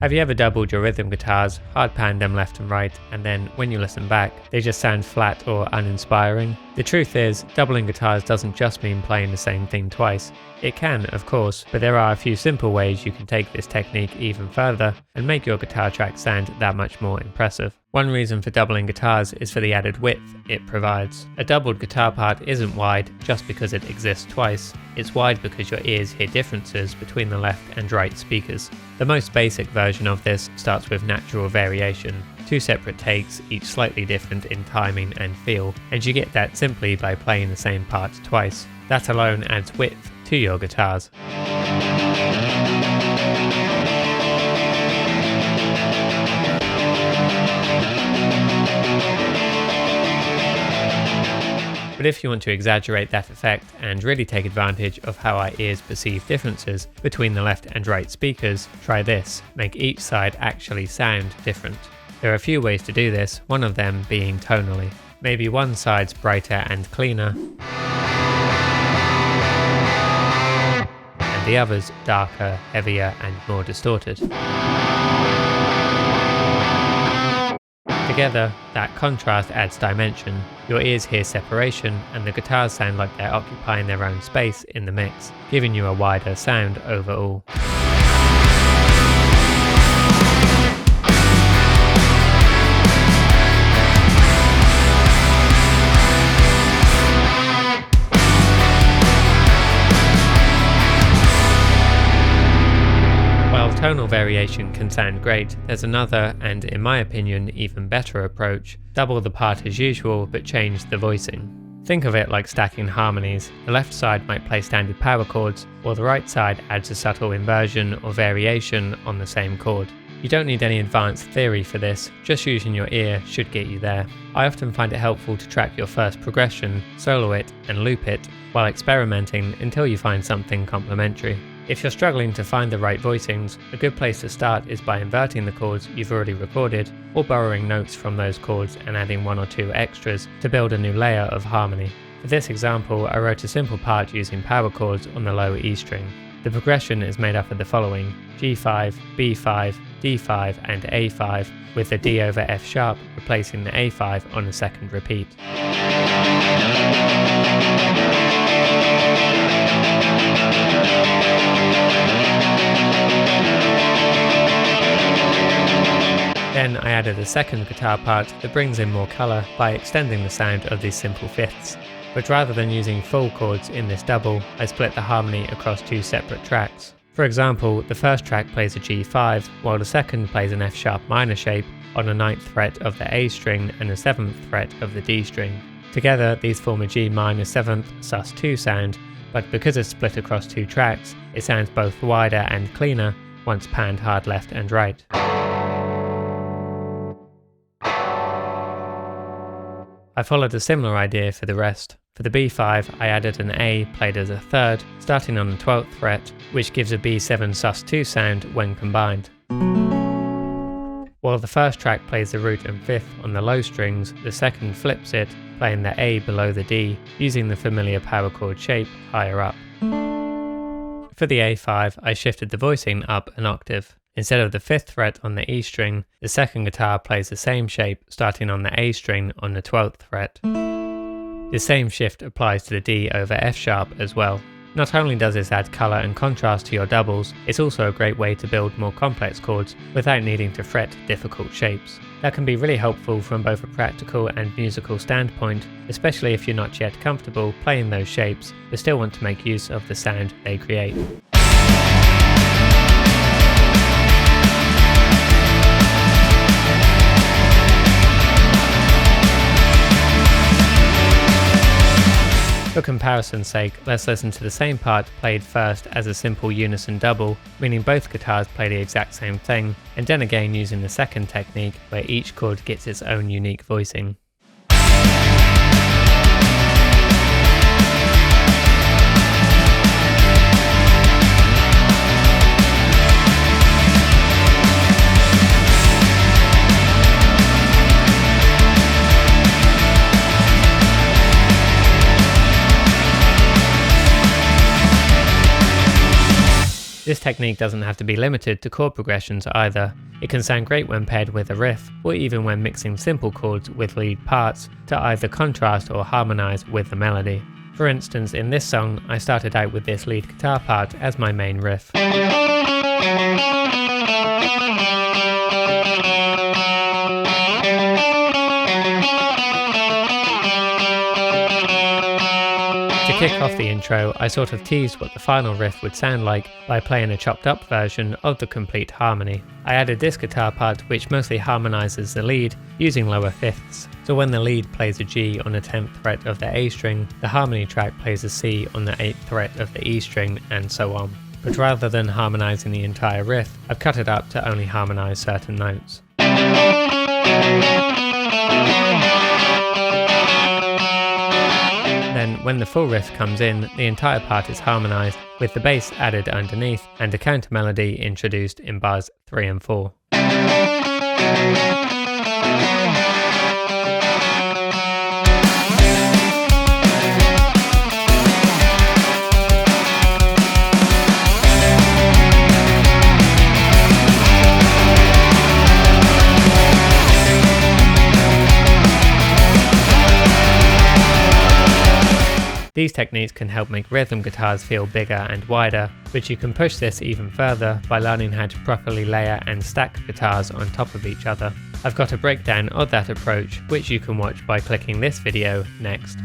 Have you ever doubled your rhythm guitars, hard panned them left and right, and then when you listen back, they just sound flat or uninspiring? The truth is, doubling guitars doesn't just mean playing the same thing twice. It can, of course, but there are a few simple ways you can take this technique even further and make your guitar track sound that much more impressive. One reason for doubling guitars is for the added width it provides. A doubled guitar part isn't wide just because it exists twice. It's wide because your ears hear differences between the left and right speakers. The most basic version of this starts with natural variation, 2 separate takes, each slightly different in timing and feel, and you get that simply by playing the same part twice. That alone adds width to your guitars. But if you want to exaggerate that effect and really take advantage of how our ears perceive differences between the left and right speakers, try this. Make each side actually sound different. There are a few ways to do this, one of them being tonally. Maybe one side's brighter and cleaner, and the other's darker, heavier, and more distorted. Together, that contrast adds dimension, your ears hear separation, and the guitars sound like they're occupying their own space in the mix, giving you a wider sound overall. Tonal variation can sound great, there's another, and in my opinion even better approach. Double the part as usual but change the voicing. Think of it like stacking harmonies. The left side might play standard power chords, while the right side adds a subtle inversion or variation on the same chord. You don't need any advanced theory for this, just using your ear should get you there. I often find it helpful to track your first progression, solo it and loop it, while experimenting until you find something complementary. If you're struggling to find the right voicings, a good place to start is by inverting the chords you've already recorded, or borrowing notes from those chords and adding 1 or 2 extras to build a new layer of harmony. For this example, I wrote a simple part using power chords on the low E string. The progression is made up of the following: G5, B5, D5 and A5, with the D over F sharp replacing the A5 on the second repeat. Then I added a second guitar part that brings in more colour by extending the sound of these simple fifths. But rather than using full chords in this double, I split the harmony across 2 separate tracks. For example, the first track plays a G5, while the second plays an F sharp minor shape on the 9th fret of the A string and the 7th fret of the D string. Together, these form a G minor 7th sus2 sound, but because it's split across 2 tracks, it sounds both wider and cleaner once panned hard left and right. I followed a similar idea for the rest. For the B5, I added an A played as a third, starting on the 12th fret, which gives a B7 sus2 sound when combined. While the first track plays the root and 5th on the low strings, the second flips it, playing the A below the D, using the familiar power chord shape higher up. For the A5, I shifted the voicing up an octave. Instead of the 5th fret on the E string, the second guitar plays the same shape starting on the A string on the 12th fret. The same shift applies to the D over F sharp as well. Not only does this add colour and contrast to your doubles, it's also a great way to build more complex chords without needing to fret difficult shapes. That can be really helpful from both a practical and musical standpoint, especially if you're not yet comfortable playing those shapes but still want to make use of the sound they create. For comparison's sake, let's listen to the same part played first as a simple unison double, meaning both guitars play the exact same thing, and then again using the second technique where each chord gets its own unique voicing. This This technique doesn't have to be limited to chord progressions either. It can sound great when paired with a riff, or even when mixing simple chords with lead parts to either contrast or harmonise with the melody. For instance, in this song, I started out with this lead guitar part as my main riff. To kick off the intro, I sort of teased what the final riff would sound like by playing a chopped up version of the complete harmony. I added this guitar part which mostly harmonises the lead using lower fifths, so when the lead plays a G on the 10th fret of the A string, the harmony track plays a C on the 8th fret of the E string, and so on. But rather than harmonising the entire riff, I've cut it up to only harmonise certain notes. Then, when the full riff comes in, the entire part is harmonised, with the bass added underneath and a counter melody introduced in bars 3 and 4. These techniques can help make rhythm guitars feel bigger and wider, but you can push this even further by learning how to properly layer and stack guitars on top of each other. I've got a breakdown of that approach, which you can watch by clicking this video next.